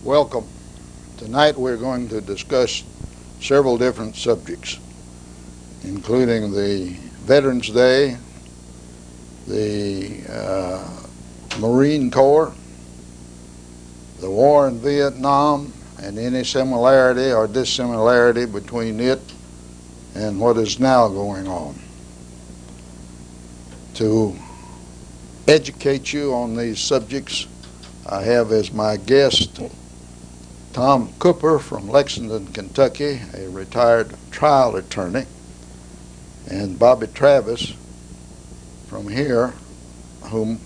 Welcome. Tonight we're going to discuss several different subjects, including the Veterans Day, the Marine Corps, the war in Vietnam, and any similarity or dissimilarity between it and what is now going on. To educate you on these subjects, I have as my guest Tom Cooper from Lexington, Kentucky, a retired trial attorney, and Bobby Travis from here, whom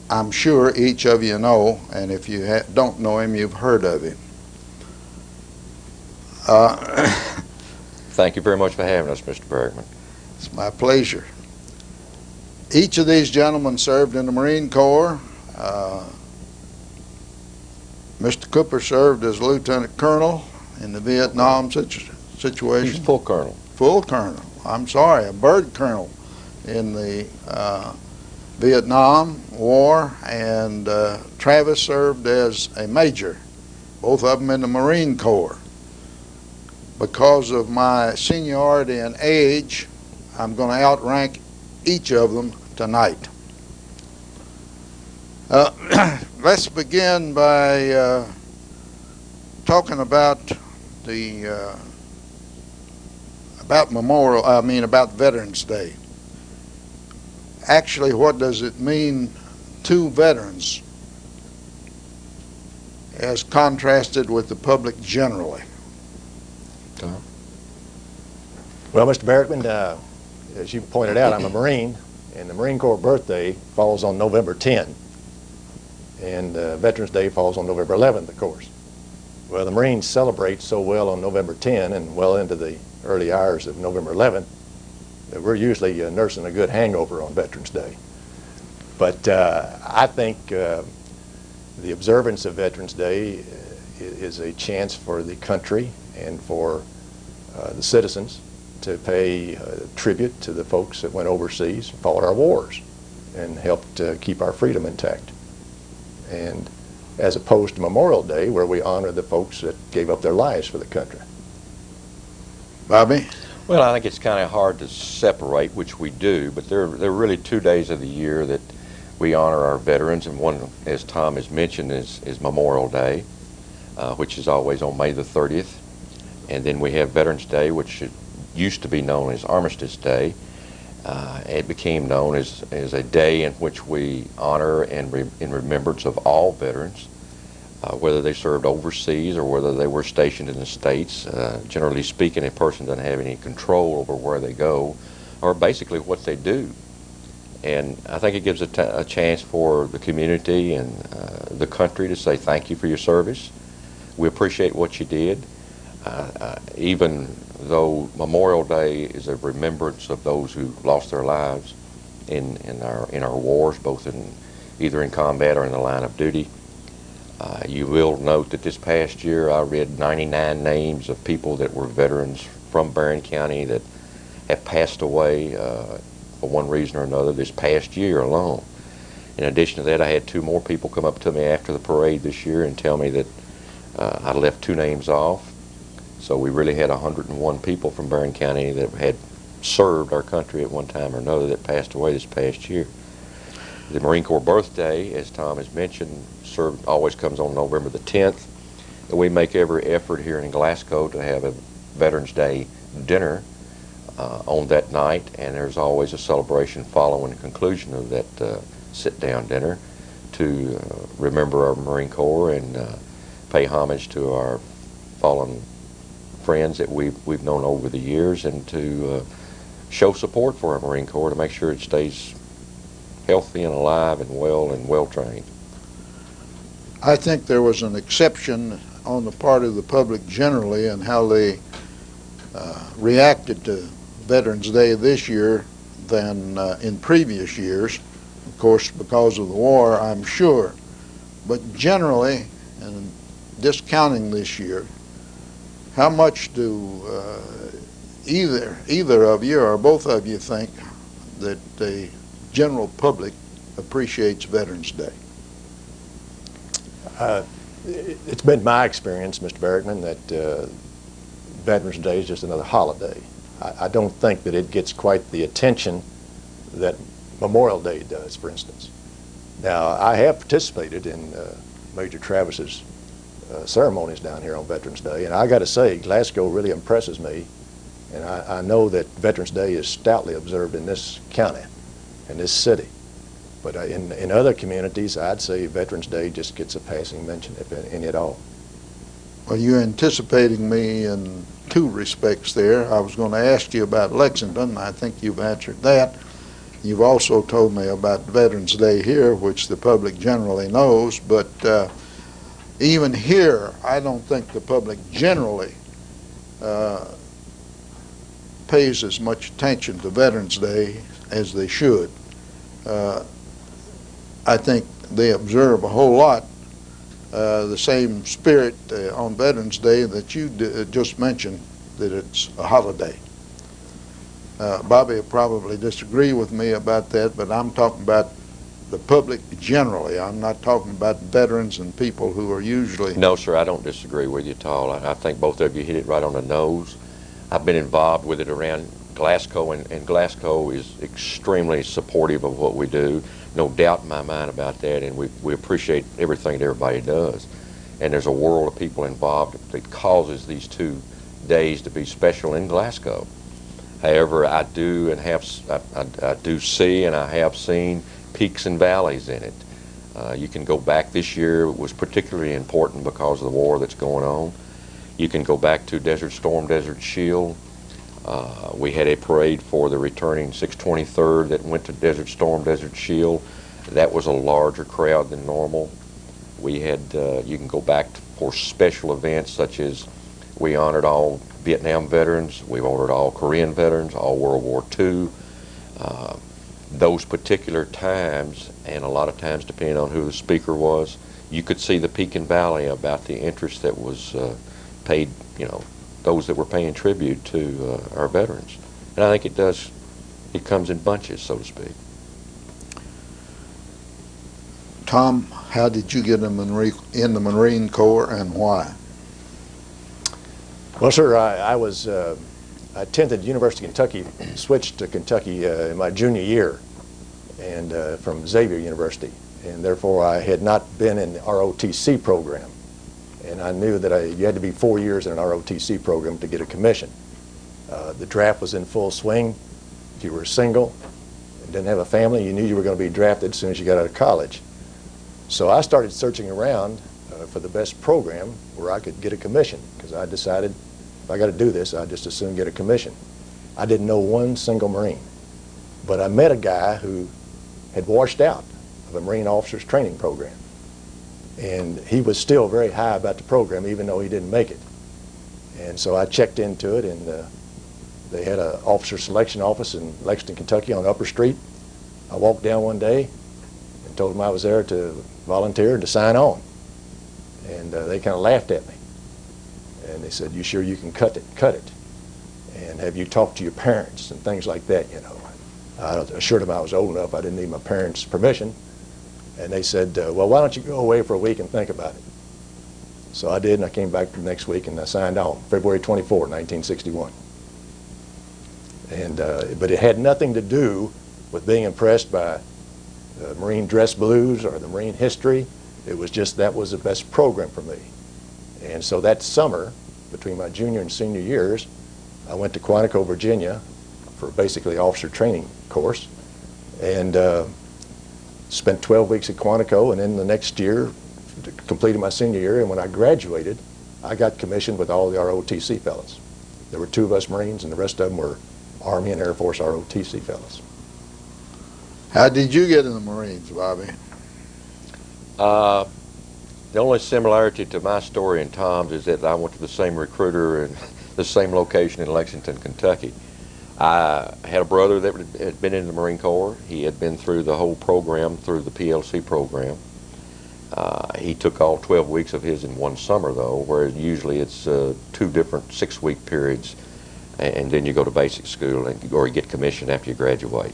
I'm sure each of you know, and if you don't know him, you've heard of him. Thank you very much for having us, Mr. Barrickman. It's my pleasure. Each of these gentlemen served in the Marine Corps. Mr. Cooper served as Lieutenant Colonel in the Vietnam situation. He's full colonel. Full colonel. I'm sorry, a bird colonel in the Vietnam War, and Travis served as a major, both of them in the Marine Corps. Because of my seniority and age, I'm going to outrank each of them tonight. Let's begin by talking about about Veterans Day. Actually, what does it mean to veterans as contrasted with the public generally? Well, Mr. Barrickman, as you pointed out, I'm a Marine, and the Marine Corps birthday falls on November 10, and Veterans Day falls on November 11th, of course. Well, the Marines celebrate so well on November 10 and well into the early hours of November 11th that we're usually nursing a good hangover on Veterans Day. But I think the observance of Veterans Day is a chance for the country and for the citizens to pay tribute to the folks that went overseas and fought our wars and helped keep our freedom intact. And as opposed to Memorial Day, where we honor the folks that gave up their lives for the country. Bobby? Well, I think it's kind of hard to separate, which we do, but there are really 2 days of the year that we honor our veterans, and one, as Tom has mentioned, is Memorial Day, which is always on May the 30th. And then we have Veterans Day, which used to be known as Armistice Day. It became known as a day in which we honor and in remembrance of all veterans, whether they served overseas or whether they were stationed in the States. Generally speaking, a person doesn't have any control over where they go or basically what they do. And I think it gives a chance for the community and the country to say thank you for your service. We appreciate what you did. Even though Memorial Day is a remembrance of those who lost their lives in our wars, both either in combat or in the line of duty. You will note that this past year I read 99 names of people that were veterans from Barron County that have passed away for one reason or another this past year alone. In addition to that, I had 2 more people come up to me after the parade this year and tell me that I left 2 names off. So we really had 101 people from Barron County that had served our country at one time or another that passed away this past year. The Marine Corps birthday, as Tom has mentioned, always comes on November the 10th. And we make every effort here in Glasgow to have a Veterans Day dinner on that night, and there's always a celebration following the conclusion of that sit-down dinner to remember our Marine Corps and pay homage to our fallen friends that we've known over the years, and to show support for our Marine Corps to make sure it stays healthy and alive and well trained. I think there was an exception on the part of the public generally in how they reacted to Veterans Day this year than in previous years. Of course, because of the war, I'm sure. But generally, and discounting this year, how much do either of you or both of you think that the general public appreciates Veterans Day? It's been my experience, Mr. Barrickman, that Veterans Day is just another holiday. I don't think that it gets quite the attention that Memorial Day does, for instance. Now, I have participated in Major Travis's ceremonies down here on Veterans Day, and I got to say, Glasgow really impresses me, and I know that Veterans Day is stoutly observed in this county, in this city. But in other communities, I'd say Veterans Day just gets a passing mention, if any at all. Well, you're anticipating me in two respects there. I was going to ask you about Lexington, and I think you've answered that. You've also told me about Veterans Day here, which the public generally knows, but even here, I don't think the public generally pays as much attention to Veterans Day as they should. I think they observe a whole lot the same spirit on Veterans Day that you just mentioned, that it's a holiday. Bobby will probably disagree with me about that, but I'm talking about the public generally. I'm not talking about veterans and people who are usually... No, sir, I don't disagree with you at all. I think both of you hit it right on the nose. I've been involved with it around Glasgow, and Glasgow is extremely supportive of what we do. No doubt in my mind about that, and we appreciate everything that everybody does. And there's a world of people involved that causes these 2 days to be special in Glasgow. However, I do see and I have seen peaks and valleys in it. You can go back this year. It was particularly important because of the war that's going on. You can go back to Desert Storm, Desert Shield. We had a parade for the returning 623rd that went to Desert Storm, Desert Shield. That was a larger crowd than normal. We had, you can go back for special events such as we honored all Vietnam veterans, we honored all Korean veterans, all World War II. Those particular times, and a lot of times depending on who the speaker was, you could see the peak and valley about the interest that was paid, those that were paying tribute to our veterans. And I think it comes in bunches, so to speak. Tom, how did you get in the Marine Corps and why? Well, sir, I attended the University of Kentucky, switched to Kentucky in my junior year, and from Xavier University, and therefore I had not been in the ROTC program, and I knew that you had to be 4 years in an ROTC program to get a commission. The draft was in full swing. If you were single and didn't have a family, you knew you were going to be drafted as soon as you got out of college. So I started searching around for the best program where I could get a commission, because I decided if I got to do this, I'd just as soon get a commission. I didn't know one single Marine, but I met a guy who had washed out of a Marine officers training program, and he was still very high about the program even though he didn't make it. And so I checked into it, and they had an officer selection office in Lexington, Kentucky on Upper Street. I walked down one day and told them I was there to volunteer and to sign on. And they kind of laughed at me. And they said, "You sure you can cut it? And have you talked to your parents?" and things like that, I assured them I was old enough, I didn't need my parents' permission. And they said, "Well, why don't you go away for a week and think about it?" So I did, and I came back the next week and I signed on, February 24, 1961. And, but it had nothing to do with being impressed by the Marine dress blues or the Marine history. It was just that was the best program for me. And so that summer, between my junior and senior years, I went to Quantico, Virginia for basically officer training course, and spent 12 weeks at Quantico, and then the next year completed my senior year, and when I graduated, I got commissioned with all the ROTC fellows. There were 2 of us Marines, and the rest of them were Army and Air Force ROTC fellows. How did you get in the Marines, Bobby? The only similarity to my story and Tom's is that I went to the same recruiter and the same location in Lexington, Kentucky. I had a brother that had been in the Marine Corps. He had been through the whole program, through the PLC program. He took all 12 weeks of his in one summer, though, whereas usually it's 2 different 6-week periods, and then you go to basic school or you get commissioned after you graduate.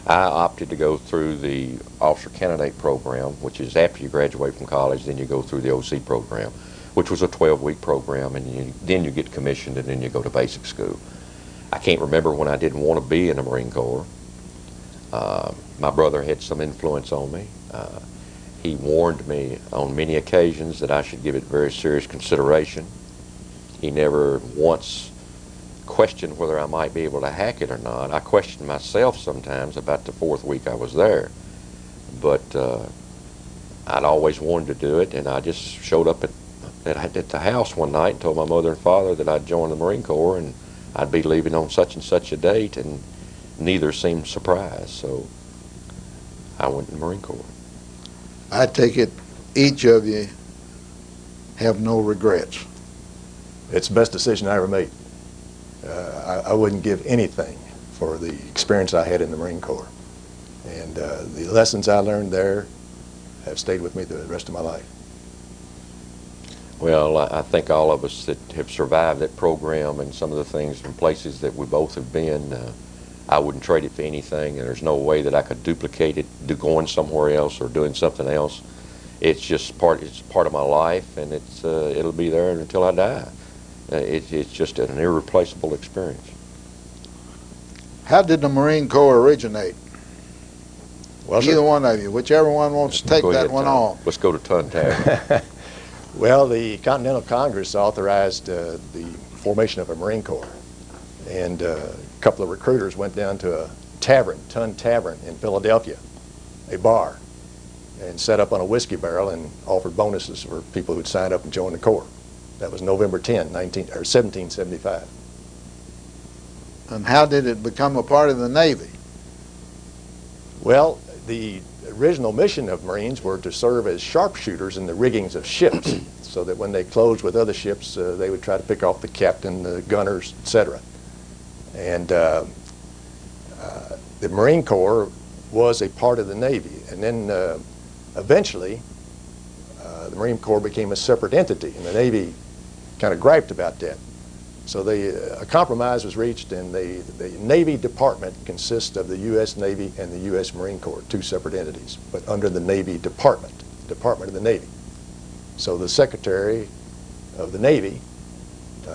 I opted to go through the Officer Candidate program, which is after you graduate from college, then you go through the OC program, which was a 12-week program, and then you get commissioned, and then you go to basic school. I can't remember when I didn't want to be in the Marine Corps. My brother had some influence on me. He warned me on many occasions that I should give it very serious consideration. He never once questioned whether I might be able to hack it or not. I questioned myself sometimes about the 4th week I was there, but I'd always wanted to do it, and I just showed up at the house one night and told my mother and father that I'd joined the Marine Corps and I'd be leaving on such and such a date, and neither seemed surprised, so I went in the Marine Corps. I take it each of you have no regrets. It's the best decision I ever made. I wouldn't give anything for the experience I had in the Marine Corps. And the lessons I learned there have stayed with me the rest of my life. Well, I think all of us that have survived that program and some of the things and places that we both have been, I wouldn't trade it for anything, and there's no way that I could duplicate it, going somewhere else or doing something else. It's just part of my life, and it'll be there until I die. It's just an irreplaceable experience. How did the Marine Corps originate? Well, Either one of you, whichever one wants to take Go that ahead, one Tom. on. Let's go to Ton Tavern. Well, the Continental Congress authorized the formation of a Marine Corps, and a couple of recruiters went down to a tavern, Ton Tavern in Philadelphia, a bar, and set up on a whiskey barrel and offered bonuses for people who'd signed up and joined the Corps. That was November 10, 1775. And how did it become a part of the Navy? Well, the original mission of Marines were to serve as sharpshooters in the riggings of ships, so that when they closed with other ships, they would try to pick off the captain, the gunners, etc. And the Marine Corps was a part of the Navy. And then eventually, the Marine Corps became a separate entity, and the Navy kind of griped about that. So a compromise was reached, and the Navy Department consists of the U.S. Navy and the U.S. Marine Corps, two separate entities, but under the Navy Department of the Navy. So the Secretary of the Navy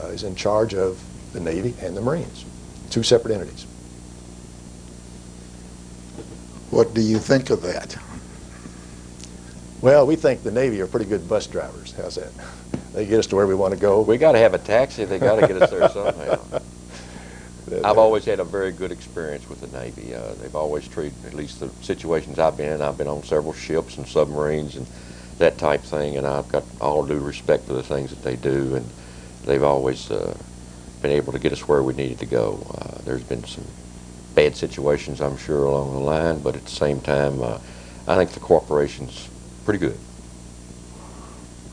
is in charge of the Navy and the Marines, two separate entities. What do you think of that? Well, we think the Navy are pretty good bus drivers. How's that? They get us to where we want to go. We got to have a taxi. They got to get us there somehow. I've always had a very good experience with the Navy. They've always treated, at least the situations I've been on several ships and submarines and that type thing, and I've got all due respect for the things that they do, and they've always been able to get us where we needed to go. There's been some bad situations, I'm sure, along the line, but at the same time, I think the cooperation's pretty good.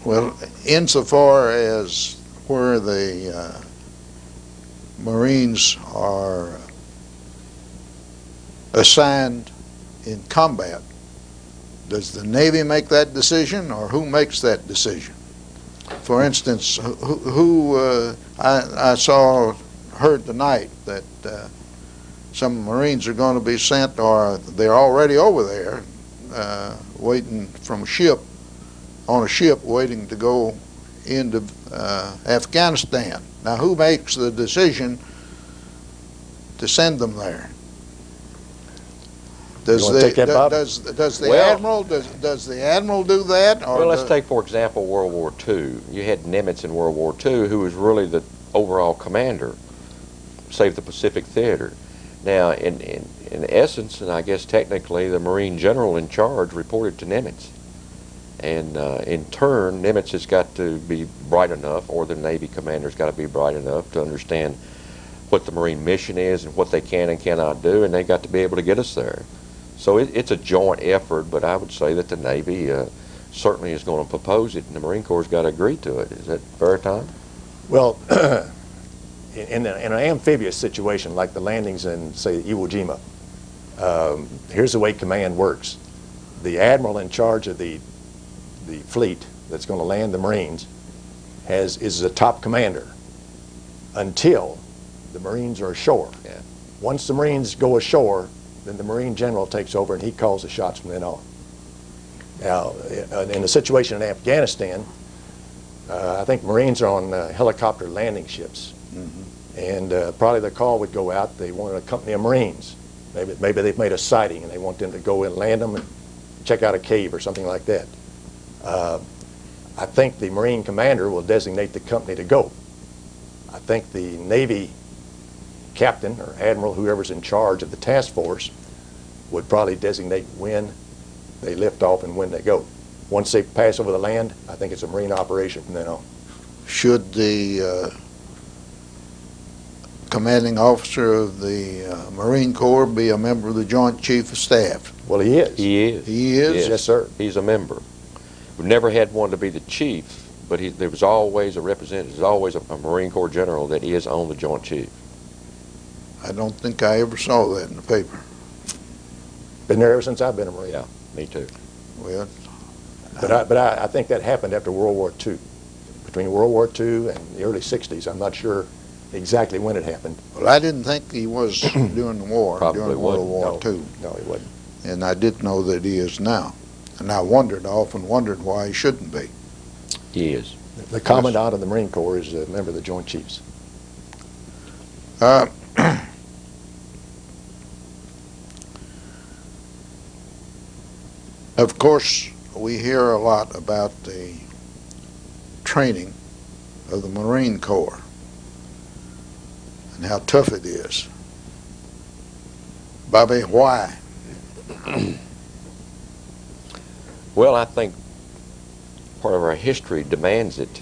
Well, insofar as where the Marines are assigned in combat, does the Navy make that decision, or who makes that decision? For instance, I heard tonight that some Marines are going to be sent, or they're already over there, waiting from on a ship waiting to go into Afghanistan. Now, who makes the decision to send them there? Does You wanna take that, Bob? does the Well- admiral does the admiral do that? Or Well, let's take, for example, World War II. You had Nimitz in World War II, who was really the overall commander, save the Pacific Theater. Now, in essence, and I guess technically, the Marine general in charge reported to Nimitz. And in turn, Nimitz has got to be bright enough, or the Navy commander's got to be bright enough to understand what the Marine mission is and what they can and cannot do, and they've got to be able to get us there. So it's a joint effort, but I would say that the Navy certainly is going to propose it, and the Marine Corps' got to agree to it. Is that fair, Tom? Well, in an amphibious situation like the landings in, say, Iwo Jima, here's the way command works. The admiral in charge of the fleet that's going to land the Marines is the top commander until the Marines are ashore. Yeah. Once the Marines go ashore, then the Marine General takes over and he calls the shots from then on. Now, in the situation in Afghanistan, I think Marines are on helicopter landing ships. And probably the call would go out, they wanted a company of Marines. Maybe they've made a sighting and they want them to go and land them and check out a cave or something like that. I think the Marine commander will designate the company to go. I think the Navy captain or admiral, whoever's in charge of the task force, would probably designate when they lift off and when they go. Once they pass over the land, I think it's a Marine operation from then on. Should the commanding officer of the Marine Corps be a member of the Joint Chief of Staff? Well, he is. He is. He is? Yes, sir. He's a member. We've never had one to be the chief, but there was always a representative. There's always a Marine Corps general that is on the Joint Chief. I don't think I ever saw that in the paper. Been there ever since I've been a Marine. Yeah, me too. Well, But I think that happened after World War II. Between World War II and the early 60s, I'm not sure exactly when it happened. well, I didn't think he was during the war, Probably during World wasn't. War II. No, he wasn't. And I did know that he is now. And I often wondered why he shouldn't be. He is. The Commandant of the Marine Corps is a member of the Joint Chiefs. Of course, we hear a lot about the training of the Marine Corps and how tough it is. Bobby, why? Well, I think part of our history demands it.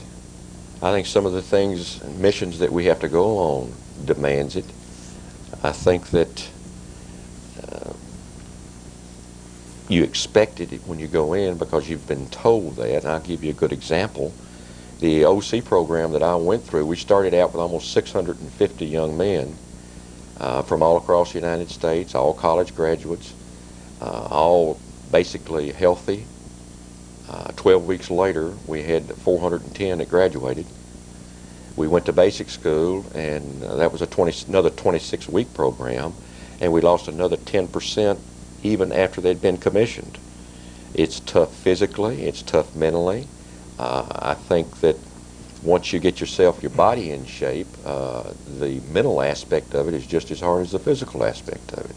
I think some of the things and missions that we have to go on demands it. I think that you expect it when you go in because you've been told that. And I'll give you a good example. The OC program that I went through, we started out with almost 650 young men from all across the United States, all college graduates, all basically healthy. 12 weeks later, we had 410 that graduated. We went to basic school, and that was another 26-week program, and we lost another 10% even after they'd been commissioned. It's tough physically, it's tough mentally. I think that once you get your body in shape, the mental aspect of it is just as hard as the physical aspect of it.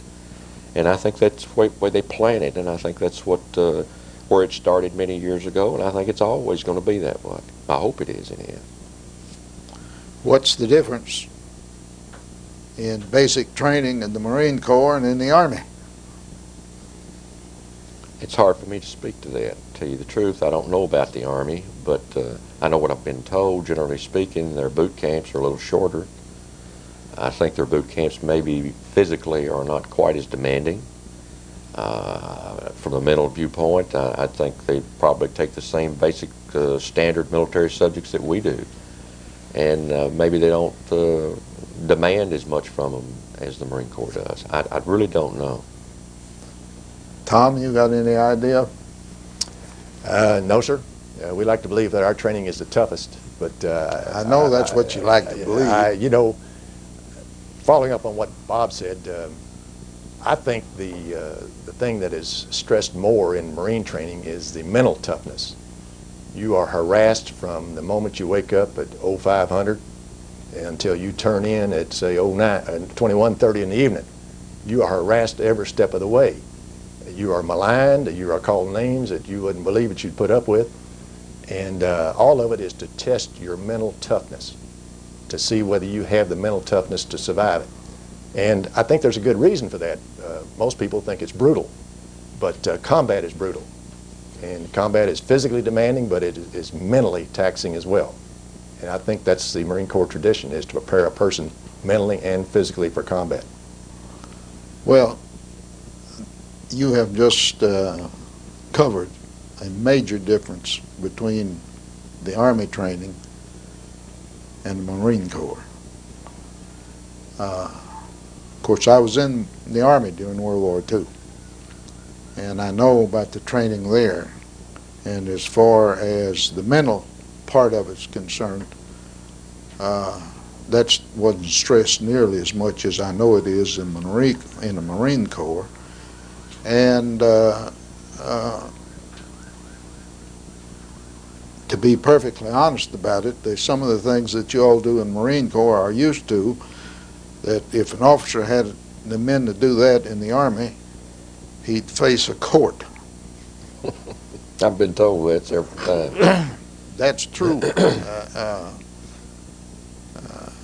And I think that's where they plan it, and I think that's where it started many years ago, and I think it's always going to be that way. I hope it is anyhow. What's the difference in basic training in the Marine Corps and in the Army? It's hard for me to speak to that. To tell you the truth, I don't know about the Army, but I know what I've been told. Generally speaking, their boot camps are a little shorter. I think their boot camps maybe physically are not quite as demanding. From a mental viewpoint, I think they probably take the same basic standard military subjects that we do. And maybe they don't demand as much from them as the Marine Corps does. I really don't know. Tom, you got any idea? No, sir. We like to believe that our training is the toughest, but I know that's what you like to believe. You know, following up on what Bob said, I think the thing that is stressed more in Marine training is the mental toughness. You are harassed from the moment you wake up at 0500 until you turn in at, say, 21:30 in the evening. You are harassed every step of the way. You are maligned, you are called names that you wouldn't believe that you'd put up with, and all of it is to test your mental toughness, to see whether you have the mental toughness to survive it. And I think there's a good reason for that. Most people think it's brutal, but combat is brutal. And combat is physically demanding, but it is mentally taxing as well. And I think that's the Marine Corps tradition, is to prepare a person mentally and physically for combat. Well, you have just covered a major difference between the Army training and the Marine Corps. Of course, I was in the Army during World War II, and I know about the training there. And as far as the mental part of it's concerned, that wasn't stressed nearly as much as I know it is in the Marine Corps. And to be perfectly honest about it, there's some of the things that you all do in the Marine Corps are used to, that if an officer had the men to do that in the Army, he'd face a court. I've been told that several times. That's true.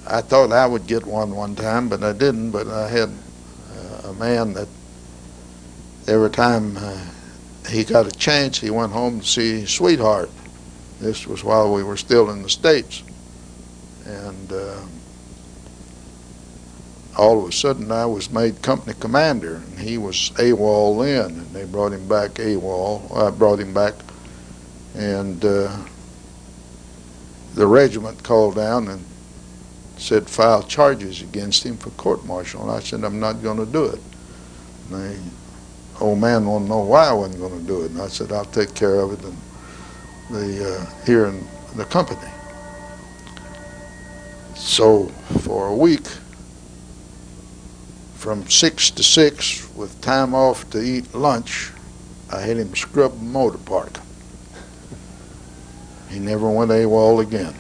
I thought I would get one time, but I didn't. But I had a man that every time he got a chance, he went home to see his sweetheart. This was while we were still in the States. And all of a sudden I was made company commander, and he was AWOL then, and they brought him back AWOL. I brought him back, and the regiment called down and said file charges against him for court-martial, and I said I'm not going to do it. And the old man wanted to know why I wasn't going to do it, and I said I'll take care of it here in the company. So for a week, from 6 to 6, with time off to eat lunch, I had him scrub the motor park. He never went AWOL again,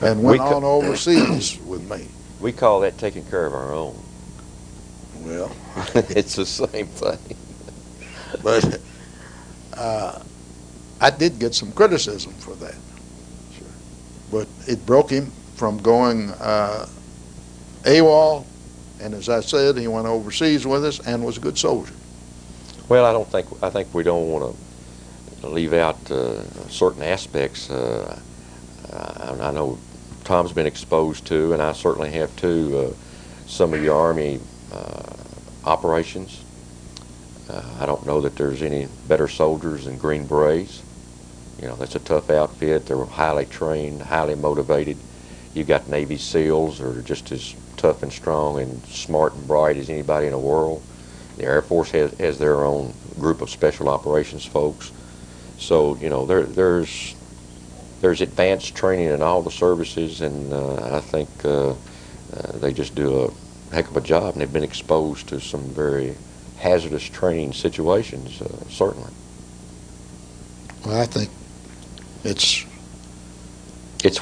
and went on overseas with me. We call that taking care of our own. Well, It's the same thing. but I did get some criticism for that. Sure. But it broke him from going AWOL, and as I said, he went overseas with us and was a good soldier. Well, I think we don't want to leave out certain aspects. I know Tom's been exposed to, and I certainly have too, some of your Army operations. I don't know that there's any better soldiers than Green Berets. You know, that's a tough outfit. They're highly trained, highly motivated. You've got Navy SEALs that are just as tough and strong and smart and bright as anybody in the world. The Air Force has their own group of special operations folks. So, you know, there's advanced training in all the services, and I think they just do a heck of a job, and they've been exposed to some very hazardous training situations, certainly. Well, I think it's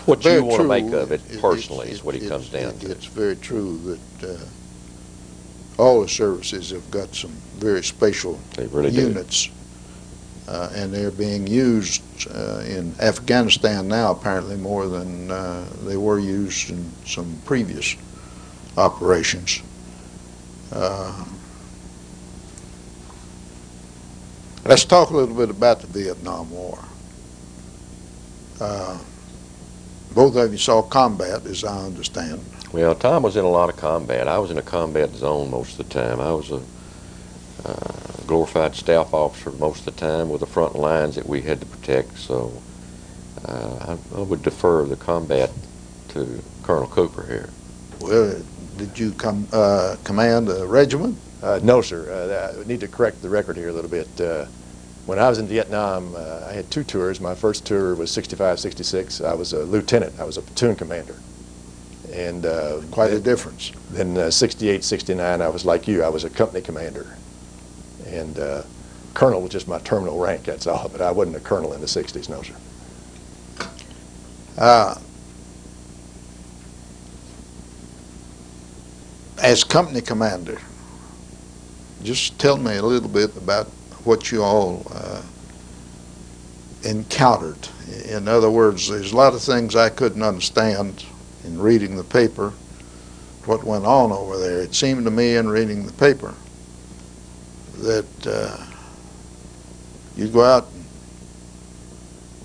what very you want to true. make of it personally is what it comes down to. It's very true that all the services have got some very special They really units, and they're being used in Afghanistan now apparently more than they were used in some previous operations. Let's talk a little bit about the Vietnam War. Both of you saw combat, as I understand. Well, Tom was in a lot of combat. I was in a combat zone most of the time. I was a glorified staff officer most of the time with the front lines that we had to protect. So I would defer the combat to Colonel Cooper here. Well, did you command a regiment? No, sir. I need to correct the record here a little bit. When I was in Vietnam, I had two tours. My first tour was 65, 66. I was a lieutenant. I was a platoon commander. And Quite a difference. then 68, 69, I was like you. I was a company commander. And colonel was just my terminal rank, that's all. But I wasn't a colonel in the 60s, no, sir. As company commander, just tell me a little bit about what you all encountered. In other words, there's a lot of things I couldn't understand in reading the paper, what went on over there. It seemed to me in reading the paper that you go out and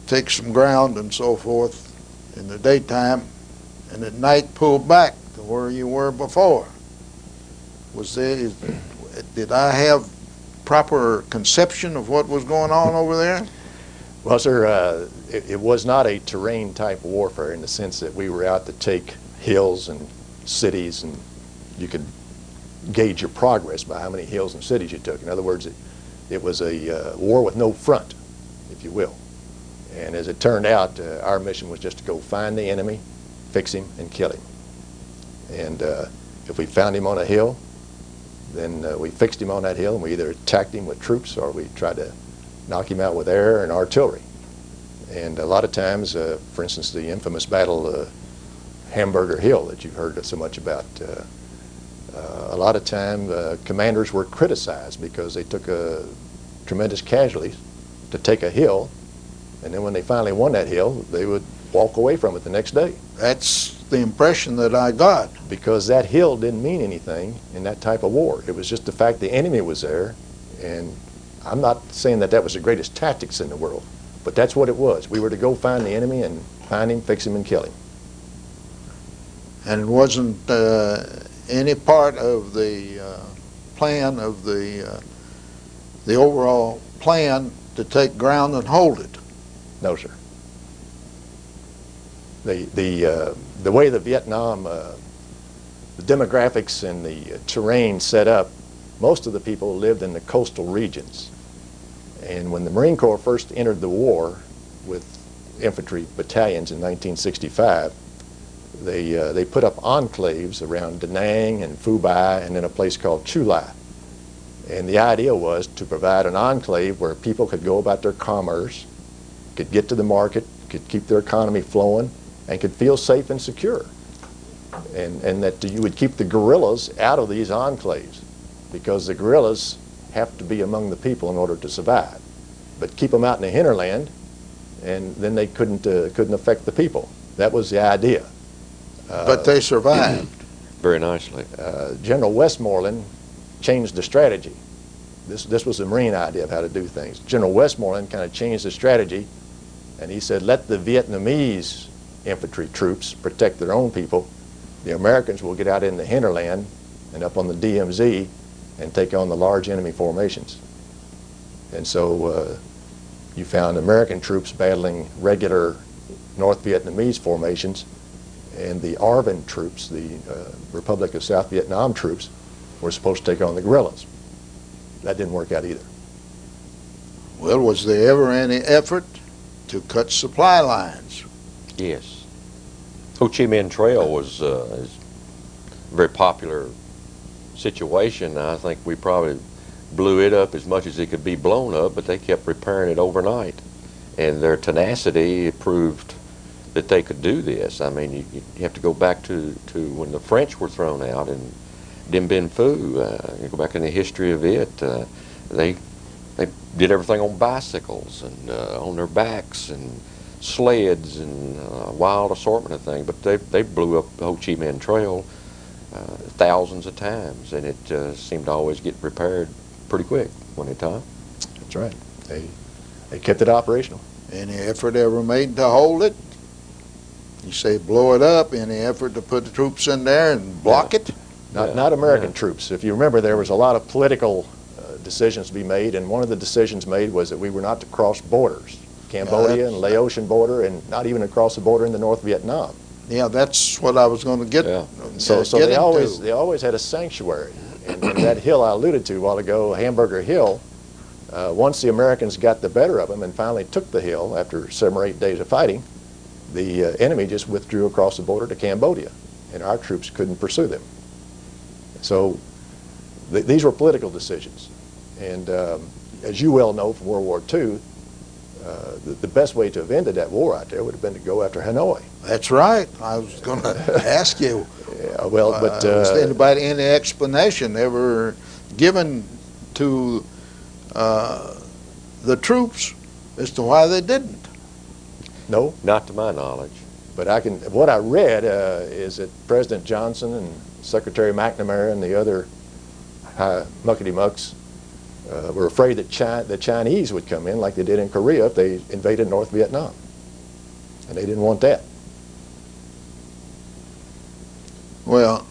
take some ground and so forth in the daytime, and at night pull back to where you were before. Did I have proper conception of what was going on over there? Well, sir, it was not a terrain type warfare in the sense that we were out to take hills and cities, and you could gauge your progress by how many hills and cities you took. In other words, it was a war with no front, if you will. And as it turned out, our mission was just to go find the enemy, fix him, and kill him. And if we found him on a hill, then we fixed him on that hill, and we either attacked him with troops or we tried to knock him out with air and artillery. And a lot of times, for instance, the infamous battle Hamburger Hill that you've heard so much about, a lot of time commanders were criticized because they took tremendous casualties to take a hill, and then when they finally won that hill, they would walk away from it the next day. That's the impression that I got. Because that hill didn't mean anything in that type of war. It was just the fact the enemy was there, and I'm not saying that that was the greatest tactics in the world, but that's what it was. We were to go find the enemy and find him, fix him, and kill him. And it wasn't any part of the plan of the overall plan to take ground and hold it. No, sir. The way the Vietnam, the demographics and the terrain set up, most of the people lived in the coastal regions. And when the Marine Corps first entered the war with infantry battalions in 1965, they put up enclaves around Da Nang and Phu Bai and then a place called Chu Lai. And the idea was to provide an enclave where people could go about their commerce, could get to the market, could keep their economy flowing, and could feel safe and secure. And that you would keep the guerrillas out of these enclaves, because the guerrillas have to be among the people in order to survive. But keep them out in the hinterland, and then they couldn't affect the people. That was the idea. But they survived. Very nicely. General Westmoreland changed the strategy. This was the Marine idea of how to do things. General Westmoreland kind of changed the strategy, and he said, let the Vietnamese infantry troops protect their own people. The Americans will get out in the hinterland and up on the DMZ and take on the large enemy formations. And so you found American troops battling regular North Vietnamese formations, and the ARVN troops, the Republic of South Vietnam troops, were supposed to take on the guerrillas. That didn't work out either. Well, was there ever any effort to cut supply lines? Yes. Ho Chi Minh Trail was a very popular situation. I think we probably blew it up as much as it could be blown up, but they kept repairing it overnight. And their tenacity proved that they could do this. I mean, you have to go back to when the French were thrown out in Dien Bien Phu. You go back in the history of it. They did everything on bicycles and on their backs and sleds and a wild assortment of things. But they blew up the Ho Chi Minh Trail thousands of times, and it seemed to always get repaired pretty quick when it time. That's right. They kept it operational. Any effort ever made to hold it? You say blow it up. Any effort to put the troops in there and block it? Not American troops. If you remember, there was a lot of political decisions to be made, and one of the decisions made was that we were not to cross borders, Cambodia and Laotian border, and not even across the border into North Vietnam. Yeah, that's what I was going to get. Yeah. So they always had a sanctuary, and that hill I alluded to a while ago, Hamburger Hill. Once the Americans got the better of them and finally took the hill after 7 or 8 days of fighting, the enemy just withdrew across the border to Cambodia, and our troops couldn't pursue them. So these were political decisions. And as you well know from World War II, the best way to have ended that war out there would have been to go after Hanoi. That's right. I was going to ask you. Yeah, well, but was anybody any explanation ever given to the troops as to why they didn't? No. Not to my knowledge. But what I read is that President Johnson and Secretary McNamara and the other muckety-mucks were afraid that the Chinese would come in like they did in Korea if they invaded North Vietnam. And they didn't want that. Well,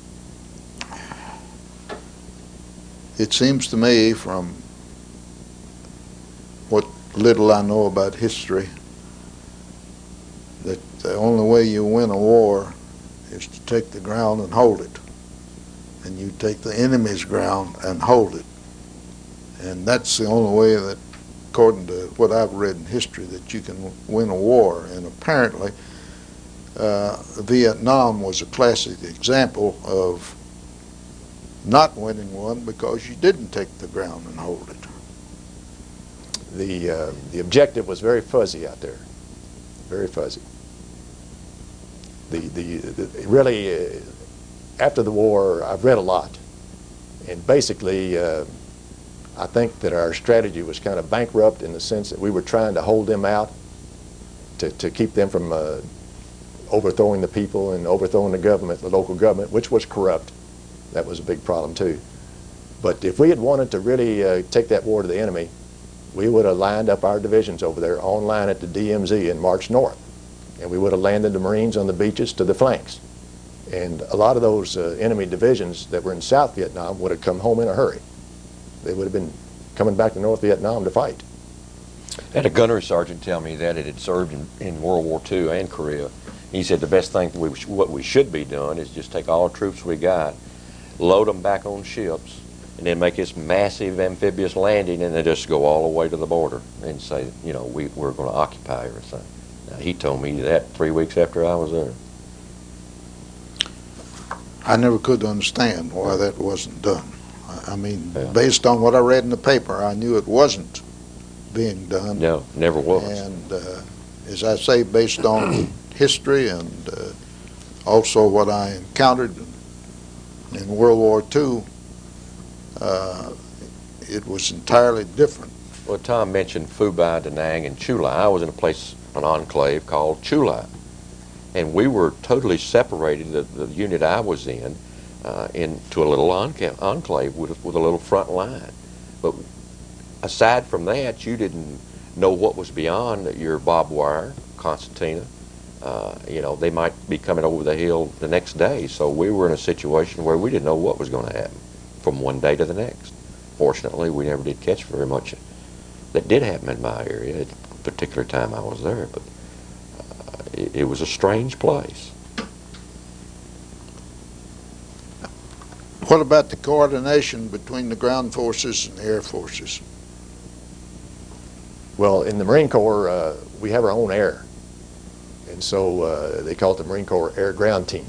it seems to me, from what little I know about history, that the only way you win a war is to take the ground and hold it. And you take the enemy's ground and hold it. And that's the only way that, according to what I've read in history, that you can win a war. And apparently, Vietnam was a classic example of not winning one because you didn't take the ground and hold it. The objective was very fuzzy out there, very fuzzy. Really, after the war, I've read a lot, and basically, I think that our strategy was kind of bankrupt in the sense that we were trying to hold them out to keep them from overthrowing the people and overthrowing the government, the local government, which was corrupt. That was a big problem too. But if we had wanted to really take that war to the enemy, we would have lined up our divisions over there on line at the DMZ and marched north. And we would have landed the Marines on the beaches to the flanks. And a lot of those enemy divisions that were in South Vietnam would have come home in a hurry. They would have been coming back to North Vietnam to fight. I had a gunnery sergeant tell me that it had served in World War II and Korea. He said the best thing, what we should be doing is just take all the troops we got, load them back on ships, and then make this massive amphibious landing and then just go all the way to the border and say, you know, we're going to occupy everything. Now, he told me that 3 weeks after I was there. I never could understand why that wasn't done. I mean, Yeah. based on what I read in the paper, I knew it wasn't being done. No, never was. And as I say, based on history and also what I encountered in World War II, it was entirely different. Well, Tom mentioned Phu Bai, Da Nang, and Chu Lai. I was in an enclave called Chu Lai, and we were totally separated, the unit I was in, into a little enclave with a little front line. But aside from that, you didn't know what was beyond your barbed wire, concertina. You know, they might be coming over the hill the next day, so we were in a situation where we didn't know what was going to happen from one day to the next. Fortunately, we never did catch very much that did happen in my area at a particular time I was there, but it was a strange place. What about the coordination between the ground forces and the air forces? Well, in the Marine Corps, we have our own air. And so they call it the Marine Corps Air Ground Team.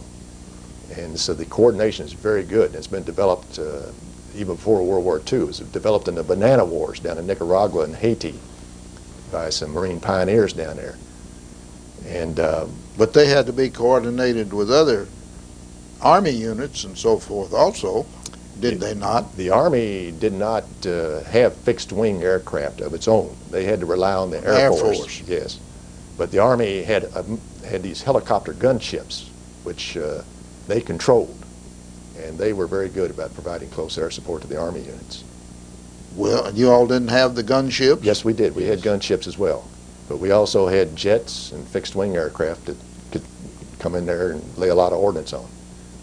And so the coordination is very good. It's been developed even before World War II. It was developed in the Banana Wars down in Nicaragua and Haiti by some Marine pioneers down there. And But they had to be coordinated with other Army units and so forth also, did they not? the Army did not have fixed-wing aircraft of its own. They had to rely on the Air Force. Yes. But the Army had these helicopter gunships, which they controlled. And they were very good about providing close air support to the Army units. Well, you all didn't have the gunships? Yes, we did. We had gunships as well. But we also had jets and fixed-wing aircraft that could come in there and lay a lot of ordnance on.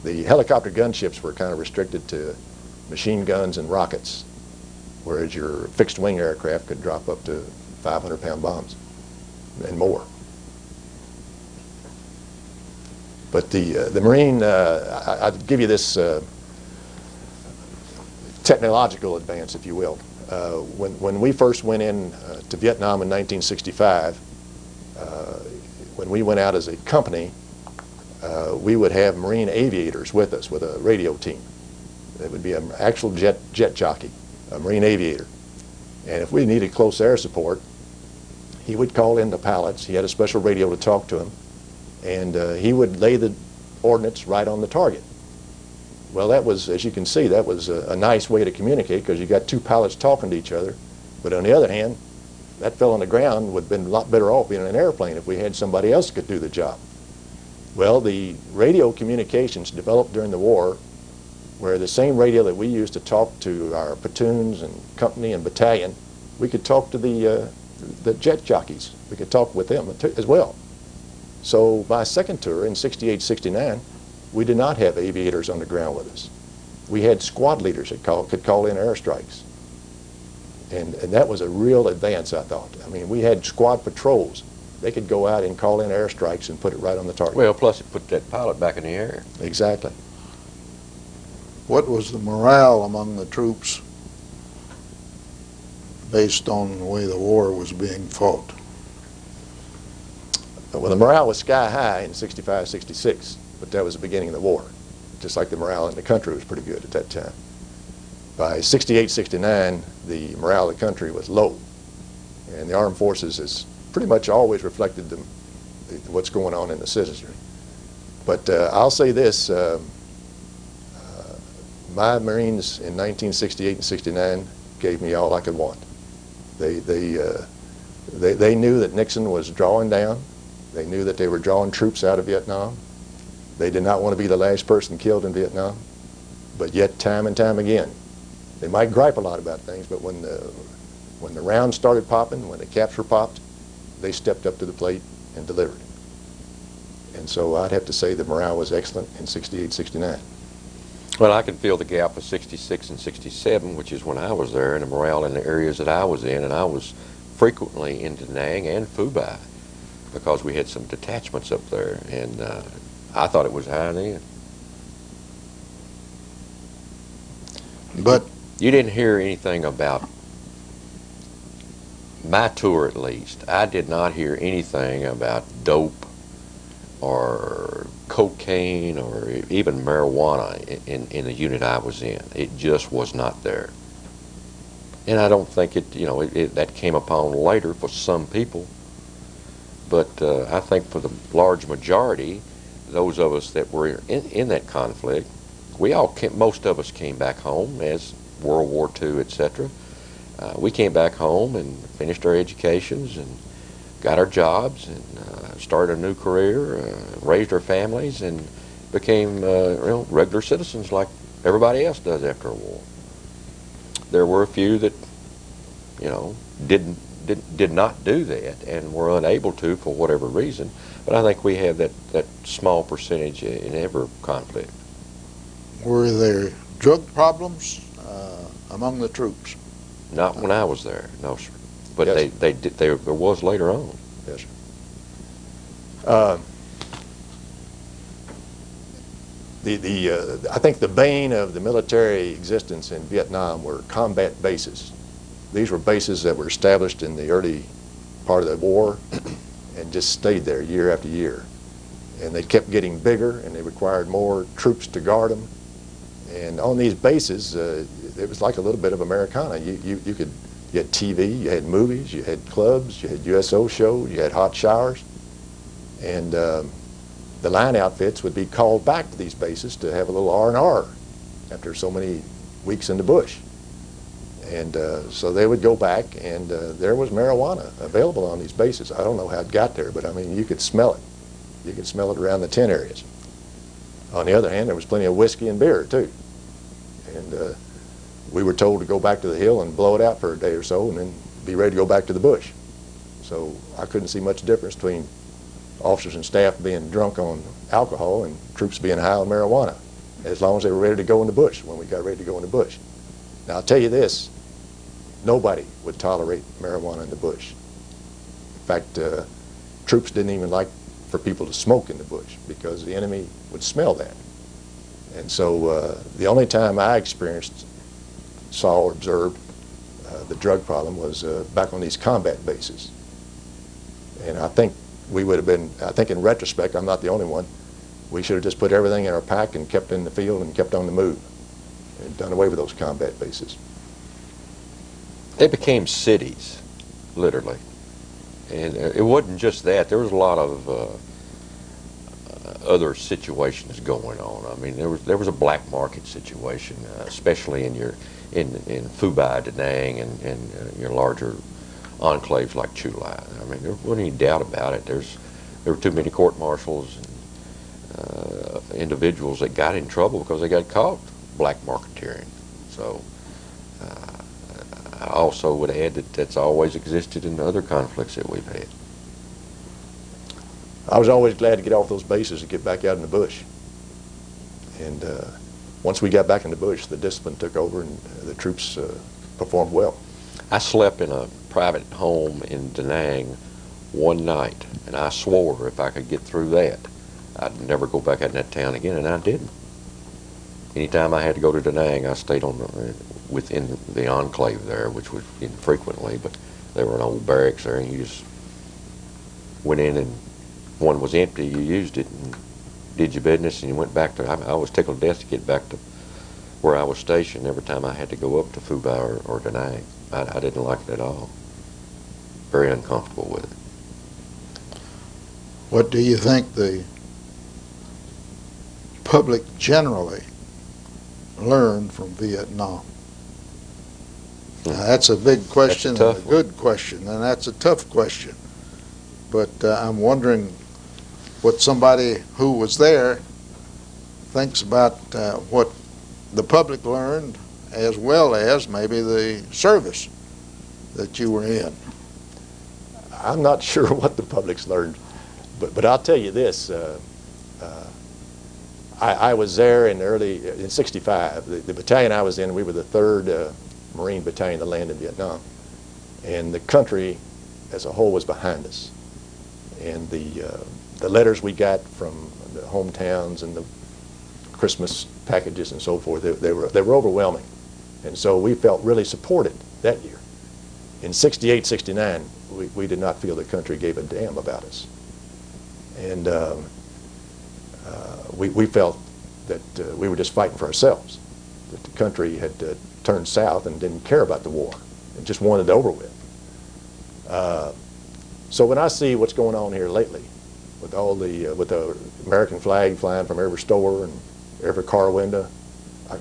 The helicopter gunships were kind of restricted to machine guns and rockets, whereas your fixed-wing aircraft could drop up to 500-pound bombs and more. But the Marine, I'd give you this technological advance, if you will. When we first went in to Vietnam in 1965, when we went out as a company, we would have Marine aviators with us, with a radio team. It would be an actual jet jockey, a Marine aviator. And if we needed close air support, he would call in the pilots. He had a special radio to talk to him, and he would lay the ordnance right on the target. Well, that was, as you can see, that was a nice way to communicate because you got two pilots talking to each other. But on the other hand, that fellow on the ground would have been a lot better off being in an airplane if we had somebody else that could do the job. Well, the radio communications developed during the war, where the same radio that we used to talk to our platoons and company and battalion, we could talk to the jet jockeys. We could talk with them as well. So my second tour in 68, 69, we did not have aviators on the ground with us. We had squad leaders that could call in airstrikes. And that was a real advance, I thought. I mean, we had squad patrols. They could go out and call in airstrikes and put it right on the target. Well, plus it put that pilot back in the air. Exactly. What was the morale among the troops based on the way the war was being fought? Well, the morale was sky high in 65, 66, but that was the beginning of the war. Just like the morale in the country was pretty good at that time. By 68, 69, the morale of the country was low. And the armed forces has pretty much always reflected what's going on in the citizenry. But I'll say this, my Marines in 1968 and 69 gave me all I could want. They knew that Nixon was drawing down. They knew that they were drawing troops out of Vietnam. They did not want to be the last person killed in Vietnam. But yet, time and time again, they might gripe a lot about things, but when the rounds started popping, when the caps were popped, they stepped up to the plate and delivered. And so I'd have to say the morale was excellent in 68, 69. Well, I can feel the gap of 66 and 67, which is when I was there, and the morale in the areas that I was in, and I was frequently in Da Nang and Phu Bai because we had some detachments up there, and I thought it was high then. But you didn't hear anything about my tour, at least. I did not hear anything about dope or cocaine or even marijuana in the unit I was in. It just was not there. And I don't think that came upon later for some people. But I think for the large majority, those of us that were in that conflict, most of us came back home as World War II, etc. We came back home and finished our educations and got our jobs and started a new career, raised our families, and became regular citizens like everybody else does after a war. There were a few that, did not do that and were unable to for whatever reason. But I think we have that small percentage in every conflict. were there drug problems among the troops? Not when I was there, no, sir. But Yes. there was later on. Yes, sir. I think the bane of the military existence in Vietnam were combat bases. These were bases that were established in the early part of the war and just stayed there year after year. And they kept getting bigger, and they required more troops to guard them. And on these bases, it was like a little bit of Americana. You had TV, you had movies, you had clubs, you had USO shows, you had hot showers. And the line outfits would be called back to these bases to have a little R&R after so many weeks in the bush. And so they would go back, and there was marijuana available on these bases. I don't know how it got there, but I mean, you could smell it. You could smell it around the tent areas. On the other hand, there was plenty of whiskey and beer, too. And we were told to go back to the hill and blow it out for a day or so and then be ready to go back to the bush. So I couldn't see much difference between officers and staff being drunk on alcohol and troops being high on marijuana, as long as they were ready to go in the bush when we got ready to go in the bush. Now, I'll tell you this, nobody would tolerate marijuana in the bush. In fact, troops didn't even like for people to smoke in the bush because the enemy would smell that. And so the only time I saw or observed the drug problem was back on these combat bases. And I think we would have been, I think in retrospect, I'm not the only one, we should have just put everything in our pack and kept in the field and kept on the move and done away with those combat bases. They became cities, literally. And it wasn't just that. There was a lot of other situations going on. I mean, there was a black market situation, especially in Phu Bai, Da Nang, and your larger enclaves like Chu Lai. I mean, there wasn't any doubt about it. There were too many court martials and individuals that got in trouble because they got caught black marketeering. So I also would add that that's always existed in other conflicts that we've had. I was always glad to get off those bases and get back out in the bush. And once we got back in the bush, the discipline took over and the troops performed well. I slept in a private home in Da Nang one night, and I swore if I could get through that, I'd never go back out in that town again, and I didn't. Anytime I had to go to Da Nang, I stayed within the enclave there, which was infrequently, but there were an old barracks there, and you just went in and one was empty, you used it and did your business, and you went back to. I was tickled to death to get back to where I was stationed every time I had to go up to Fubai or Da Nang. I didn't like it at all. Very uncomfortable with it. What do you think the public generally learned from Vietnam? Now, that's a big question, and a good question, and that's a tough question. But I'm wondering what somebody who was there thinks about what the public learned, as well as maybe the service that you were in. I'm not sure what the public's learned, but I'll tell you this. I was there in '65. The battalion I was in, we were the 3rd Marine Battalion to land in Vietnam. And the country as a whole was behind us. And the letters we got from the hometowns and the Christmas packages and so forth, they were overwhelming. And so we felt really supported that year. In '68, '69, we did not feel the country gave a damn about us. And we felt that we were just fighting for ourselves, that the country had turned south and didn't care about the war and just wanted it over with. So when I see what's going on here lately, with all with the American flag flying from every store and every car window,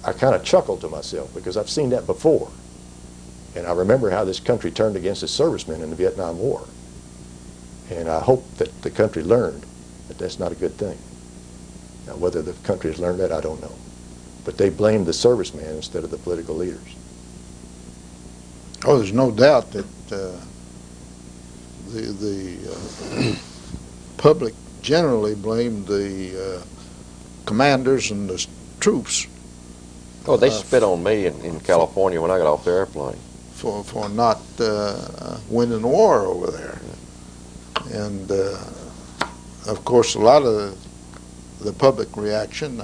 I kind of chuckle to myself, because I've seen that before. And I remember how this country turned against its servicemen in the Vietnam War. And I hope that the country learned that that's not a good thing. Now, whether the country has learned that, I don't know. But they blamed the servicemen instead of the political leaders. Oh, there's no doubt that the public generally blamed the commanders and the troops. Oh, they spit on me in California when I got off the airplane. For not winning the war over there. And, of course, a lot of the public reaction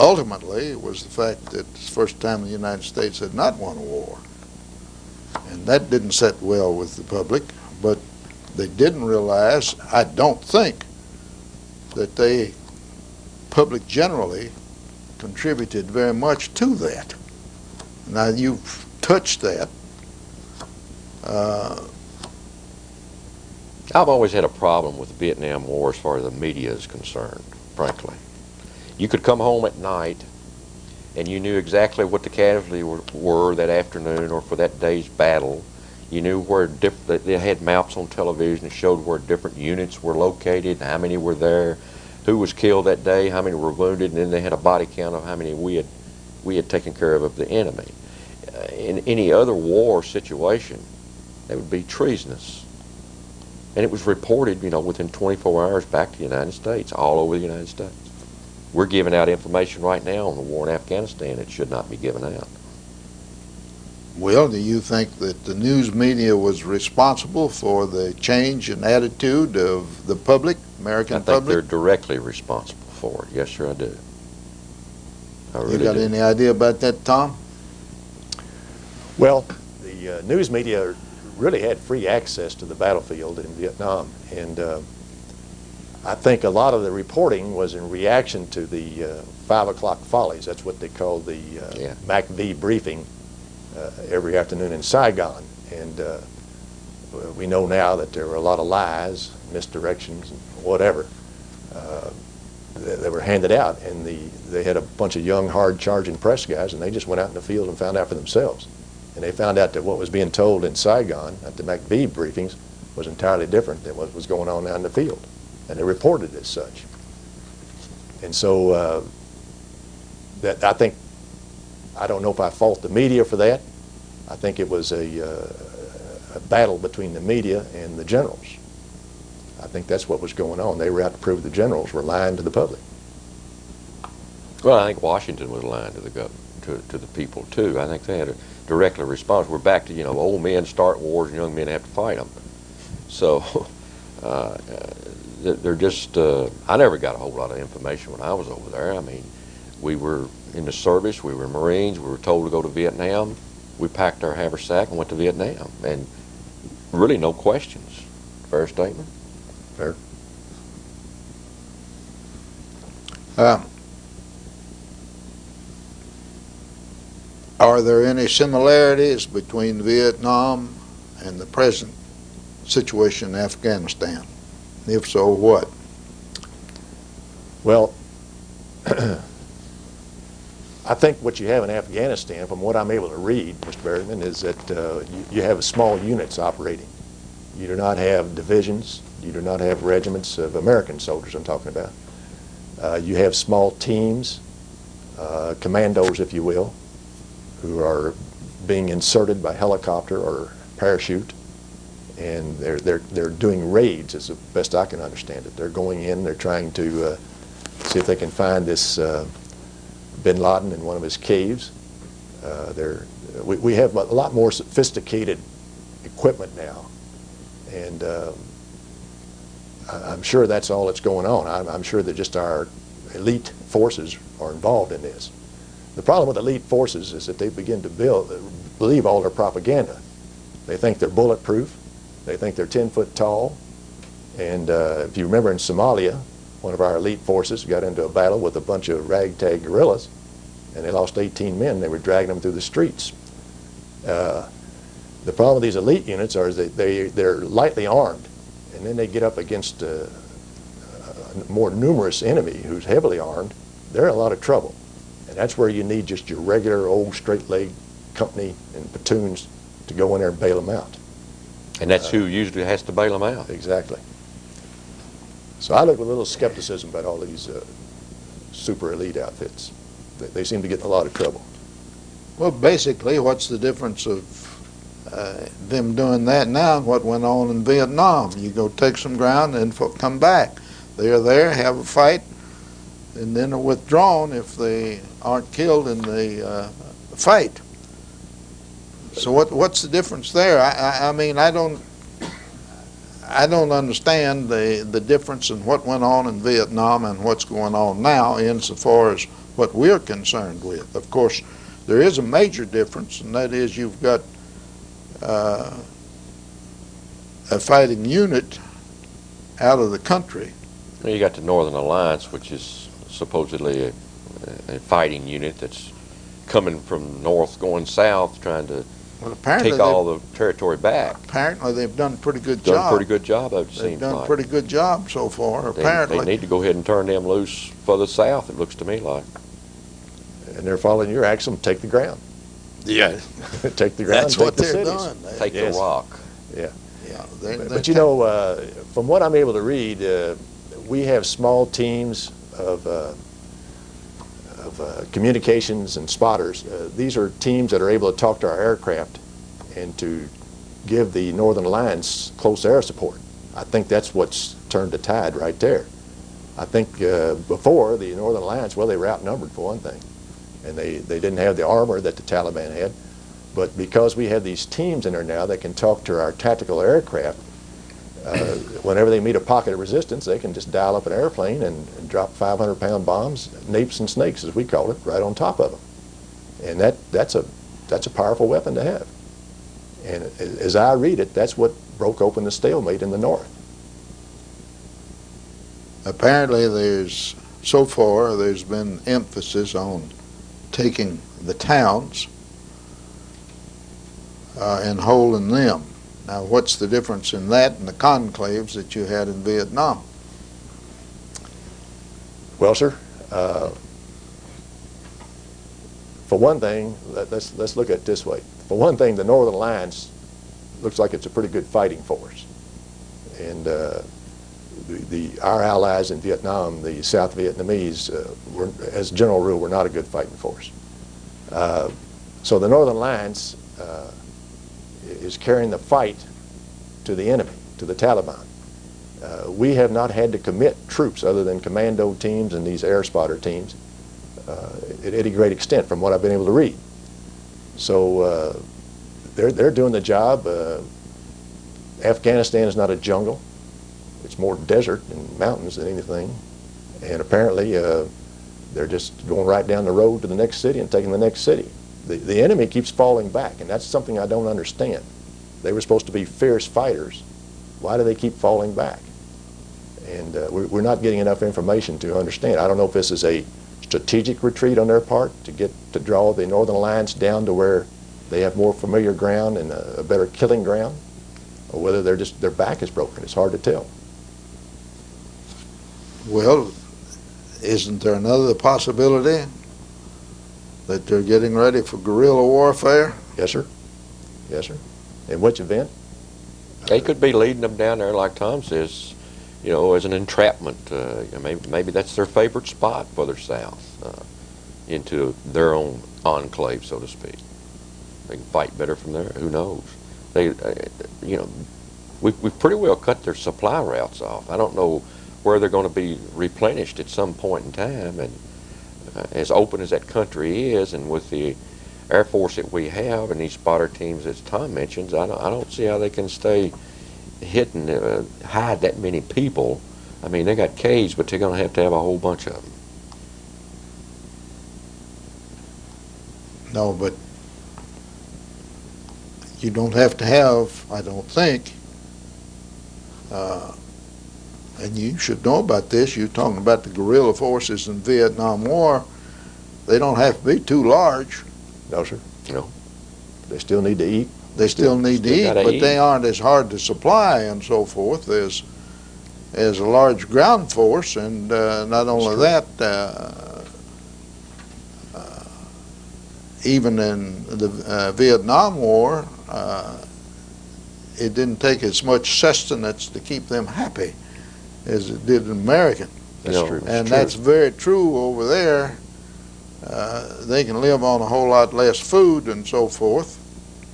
ultimately was the fact that it's the first time the United States had not won a war. And that didn't sit well with the public, but they didn't realize, I don't think, that they, public generally, contributed very much to that. Now, you've touched that. I've always had a problem with the Vietnam War as far as the media is concerned, frankly. You could come home at night and you knew exactly what the casualties were that afternoon or for that day's battle. You knew where they had maps on television that showed where different units were located, how many were there, who was killed that day, how many were wounded, and then they had a body count of how many we had taken care of the enemy. In any other war situation, that would be treasonous. And it was reported, within 24 hours back to the United States, all over the United States. We're giving out information right now on the war in Afghanistan that should not be given out. Well, do you think that the news media was responsible for the change in attitude of the public, American public? I think they're directly responsible for it. Yes, sir, I do. I really You got do. any idea about that, Tom? Well, the news media really had free access to the battlefield in Vietnam, and I think a lot of the reporting was in reaction to the 5 o'clock follies. That's what they called the MACV briefing every afternoon in Saigon. And we know now that there were a lot of lies, misdirections, and whatever that were handed out. And they had a bunch of young, hard-charging press guys, and they just went out in the field and found out for themselves. And they found out that what was being told in Saigon at the MACV briefings was entirely different than what was going on out in the field. And they reported it as such. And so that I don't know if I fault the media for that. I think it was a battle between the media and the generals. I think that's what was going on. They were out to prove the generals were lying to the public. Well, I think Washington was lying to the people too. I think they had a directly response. We're back to old men start wars and young men have to fight them. So they're just. I never got a whole lot of information when I was over there. I mean, we were in the service. We were Marines. We were told to go to Vietnam. We packed our haversack and went to Vietnam, and really no questions. Fair statement. Fair. Are there any similarities between Vietnam and the present situation in Afghanistan? If so, what? Well, I think what you have in Afghanistan, from what I'm able to read, Mr. Barrickman, is that you have small units operating. You do not have divisions. You do not have regiments of American soldiers, I'm talking about. You have small teams, commandos, if you will, who are being inserted by helicopter or parachute, and they're doing raids, as the best I can understand it. They're going in, they're trying to see if they can find this bin Laden in one of his caves. We have a lot more sophisticated equipment now, and I'm sure that's all that's going on. I'm sure that just our elite forces are involved in this. The problem with elite forces is that they begin to believe all their propaganda. They think they're bulletproof. They think they're 10 foot tall. And if you remember in Somalia, one of our elite forces got into a battle with a bunch of ragtag guerrillas, and they lost 18 men. They were dragging them through the streets. The problem with these elite units is that they're lightly armed, and then they get up against a more numerous enemy who's heavily armed. They're in a lot of trouble. And that's where you need just your regular old straight-leg company and platoons to go in there and bail them out. And that's who usually has to bail them out. Exactly. So I look with a little skepticism about all these super elite outfits. They seem to get in a lot of trouble. Well, basically, what's the difference of them doing that now and what went on in Vietnam? You go take some ground and come back. They're there, have a fight, and then are withdrawn if they aren't killed in the fight. So what's the difference there? I mean, I don't understand the difference in what went on in Vietnam and what's going on now insofar as what we're concerned with. Of course, there is a major difference, and that is you've got a fighting unit out of the country. Well, you got the Northern Alliance, which is supposedly a fighting unit that's coming from north going south, trying to take all the territory back. Apparently, they've done a pretty good Done job. a pretty good job, it seems like. They've done a pretty good job so far, apparently. They need to go ahead and turn them loose further south, it looks to me like. And they're following your axiom, take the ground. Yeah. Take the ground, That's take what the they're cities. doing. Take Yes. the rock. Yeah. Yeah. But you know, from what I'm able to read, we have small teams of communications and spotters. These are teams that are able to talk to our aircraft and to give the Northern Alliance close air support. I think that's what's turned the tide right there. I think before, the Northern Alliance, well, they were outnumbered for one thing, and they didn't have the armor that the Taliban had. But because we have these teams in there now that can talk to our tactical aircraft, whenever they meet a pocket of resistance, they can just dial up an airplane and drop 500-pound bombs, napes and snakes, as we call it, right on top of them. And that's a powerful weapon to have. And as I read it, that's what broke open the stalemate in the north. Apparently, so far, there's been emphasis on taking the towns and holding them. Now, what's the difference in that and the conclaves that you had in Vietnam? Well, sir, for one thing, let's look at it this way. For one thing, the Northern Alliance looks like it's a pretty good fighting force. And our allies in Vietnam, the South Vietnamese, as a general rule, were not a good fighting force. So the Northern Alliance is carrying the fight to the enemy, to the Taliban. We have not had to commit troops other than commando teams and these air spotter teams at any great extent from what I've been able to read. So they're doing the job. Afghanistan is not a jungle. It's more desert and mountains than anything. And apparently they're just going right down the road to the next city and taking the next city. The enemy keeps falling back, and that's something I don't understand. They were supposed to be fierce fighters, Why do they keep falling back? And we're not getting enough information to understand. I don't know if this is a strategic retreat on their part to draw the Northern Alliance down to where they have more familiar ground and a better killing ground, or whether their back is broken. It's hard to tell. Well, isn't there another possibility that they're getting ready for guerrilla warfare? Yes, sir. Yes, sir. In which event? They could be leading them down there, like Tom says, as an entrapment. Maybe that's their favorite spot further south, into their own enclave, so to speak. They can fight better from there. Who knows? We've pretty well cut their supply routes off. I don't know where they're going to be replenished at some point in time. And as open as that country is, and with the Air Force that we have and these spotter teams, as Tom mentions, I don't see how they can stay hidden, hide that many people. I mean, they got caves, but they're going to have a whole bunch of them. No, but you don't have to have, I don't think, and you should know about this, you're talking about the guerrilla forces in the Vietnam War. They don't have to be too large. No, sir. No. They still need to eat. They still need to eat, but eat. they aren't as hard to supply and so forth as a large ground force. And not only that, even in the Vietnam War, it didn't take as much sustenance to keep them happy as it did in American. That's true. And that's very true over there. They can live on a whole lot less food and so forth,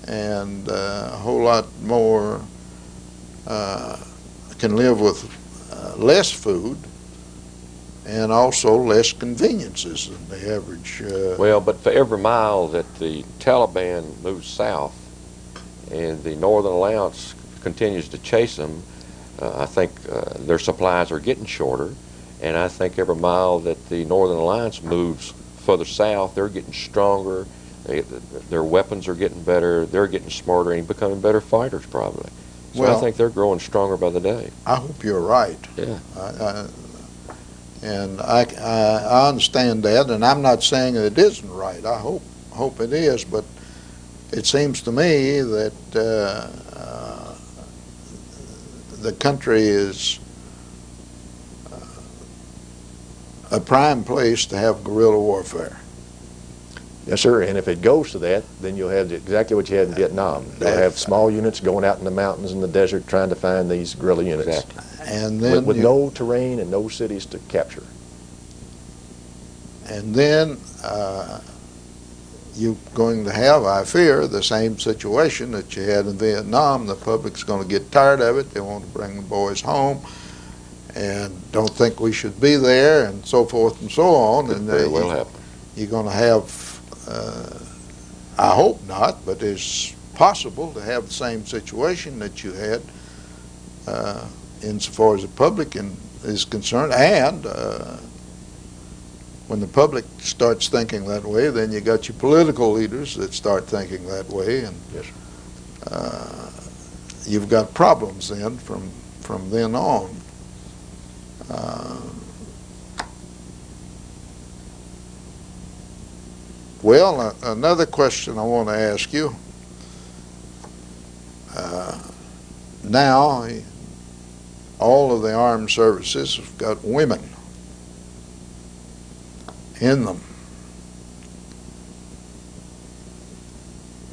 and a whole lot more can live with less food and also less conveniences than the average. Well, but for every mile that the Taliban moves south and the Northern Alliance continues to chase them, I think their supplies are getting shorter, and I think every mile that the Northern Alliance moves further south, they're getting stronger, their weapons are getting better, they're getting smarter and becoming better fighters probably. So Well, I think they're growing stronger by the day. I hope you're right. Yeah. And I understand that, and I'm not saying that it isn't right. I hope it is, but it seems to me that the country is a prime place to have guerrilla warfare. Yes, sir. And if it goes to that, then you'll have exactly what you had in Vietnam. They'll have small units going out in the mountains and the desert trying to find these guerrilla units. Exactly. And then With no terrain and no cities to capture. And then you're going to have, I fear, the same situation that you had in Vietnam. The public's going to get tired of it. They want to bring the boys home and don't think we should be there and so forth and so on. Could And very well happen. you're going to have, I hope not, but it's possible to have the same situation that you had insofar as the public is concerned. And when the public starts thinking that way, then you got your political leaders that start thinking that way, and Yes, you've got problems then from then on. Well, another question I want to ask you. Now, all of the armed services have got women in them.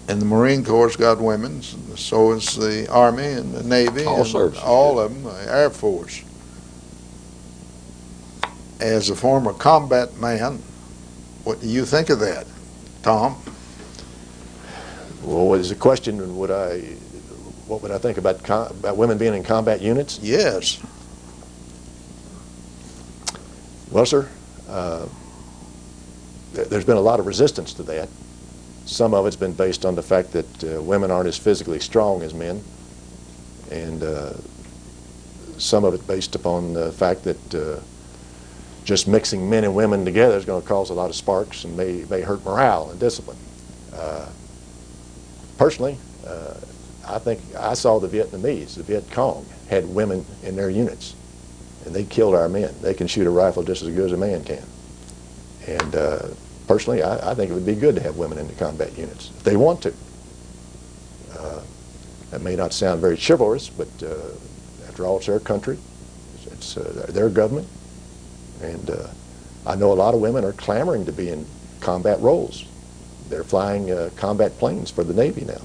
And the Marine Corps got women, so is the Army and the Navy, All and services, all of them, the Air Force. As a former combat man, what do you think of that, Tom? Well, as a question, what would I think about women being in combat units? Yes. Well, sir, there's been a lot of resistance to that. Some of it's been based on the fact that women aren't as physically strong as men, and some of it based upon the fact that just mixing men and women together is going to cause a lot of sparks and may hurt morale and discipline. Personally, I think I saw the Vietnamese, the Viet Cong, had women in their units, and they killed our men. They can shoot a rifle just as good as a man can. And personally, I think it would be good to have women in the combat units if they want to. That may not sound very chivalrous, but after all, it's their country. It's their government. And I know a lot of women are clamoring to be in combat roles. They're flying combat planes for the Navy now.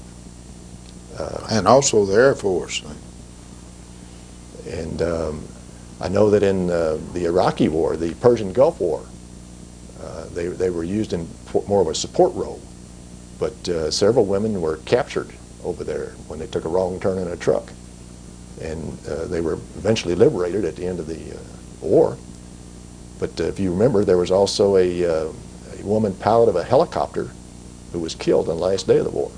And also the Air Force. And I know that in the Iraqi War, the Persian Gulf War, they were used in more of a support role. But several women were captured over there when they took a wrong turn in a truck. And they were eventually liberated at the end of the war. But if you remember, there was also a woman pilot of a helicopter who was killed on the last day of the war.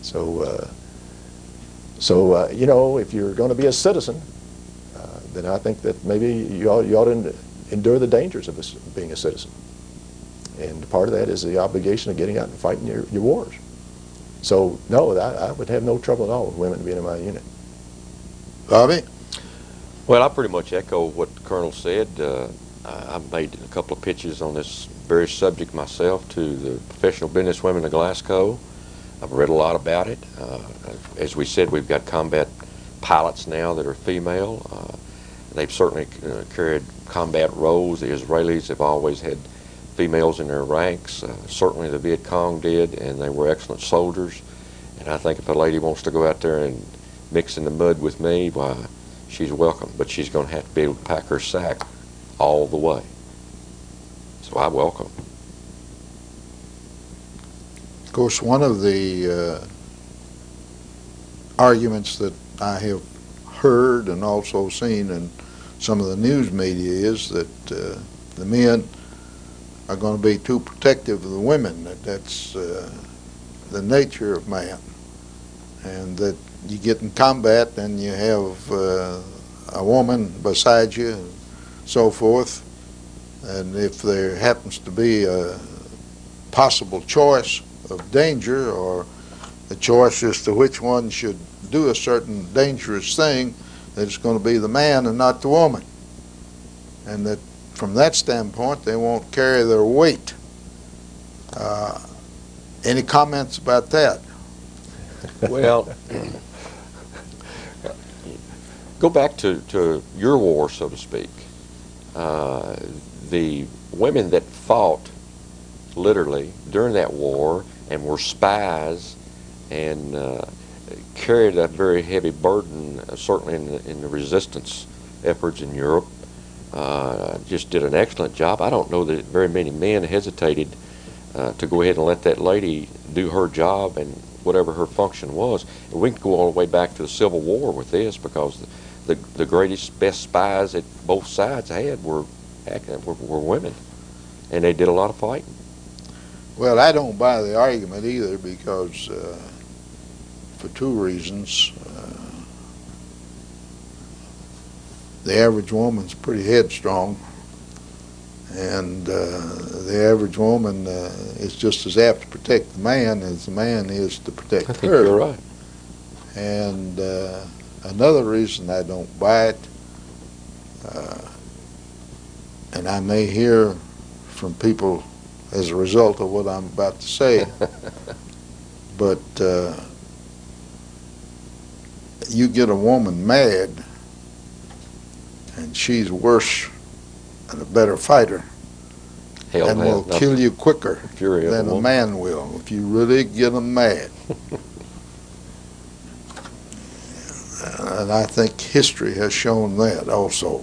So, you know, if you're going to be a citizen, then I think that maybe you ought to endure the dangers of being a citizen. And part of that is the obligation of getting out and fighting your wars. So, no, I would have no trouble at all with women being in my unit. Bobby? Well, I pretty much echo what the Colonel said. I've made a couple of pitches on this very subject myself to the professional businesswomen of Glasgow. I've read a lot about it. As we said, we've got combat pilots now that are female. They've certainly carried combat roles. The Israelis have always had females in their ranks. Certainly the Viet Cong did, and they were excellent soldiers. And I think if a lady wants to go out there and mix in the mud with me, why, she's welcome. But she's going to have to be able to pack her sack all the way. So I welcome. Of course, one of the arguments that I have heard and also seen in some of the news media is that the men are going to be too protective of the women, that's the nature of man, and that you get in combat and you have a woman beside you and so forth, and if there happens to be a possible choice of danger or a choice as to which one should do a certain dangerous thing, that it's going to be the man and not the woman, and that from that standpoint they won't carry their weight. Any comments about that? Well, go back to your war, so to speak. The women that fought literally during that war and were spies and carried a very heavy burden, certainly in the resistance efforts in Europe, just did an excellent job. I don't know that very many men hesitated to go ahead and let that lady do her job and whatever her function was. And we can go all the way back to the Civil War with this, because the greatest, best spies that both sides had were women, and they did a lot of fighting. Well, I don't buy the argument either, because for two reasons. The average woman's pretty headstrong, and the average woman is just as apt to protect the man as the man is to protect her. I think you're right. And another reason I don't buy it, and I may hear from people as a result of what I'm about to say, but you get a woman mad, and she's worse and a better fighter, and will kill you quicker than a man will if you really get them mad. And I think history has shown that also.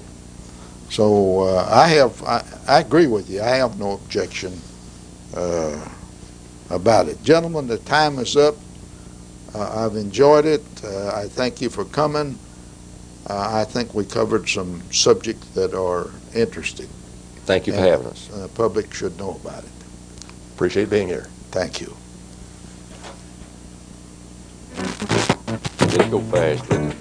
So I agree with you. I have no objection about it. Gentlemen, the time is up. I've enjoyed it. I thank you for coming. I think we covered some subjects that are interesting. Thank you for having us. The public should know about it. Appreciate being here. Thank you. Didn't go fast, didn't it?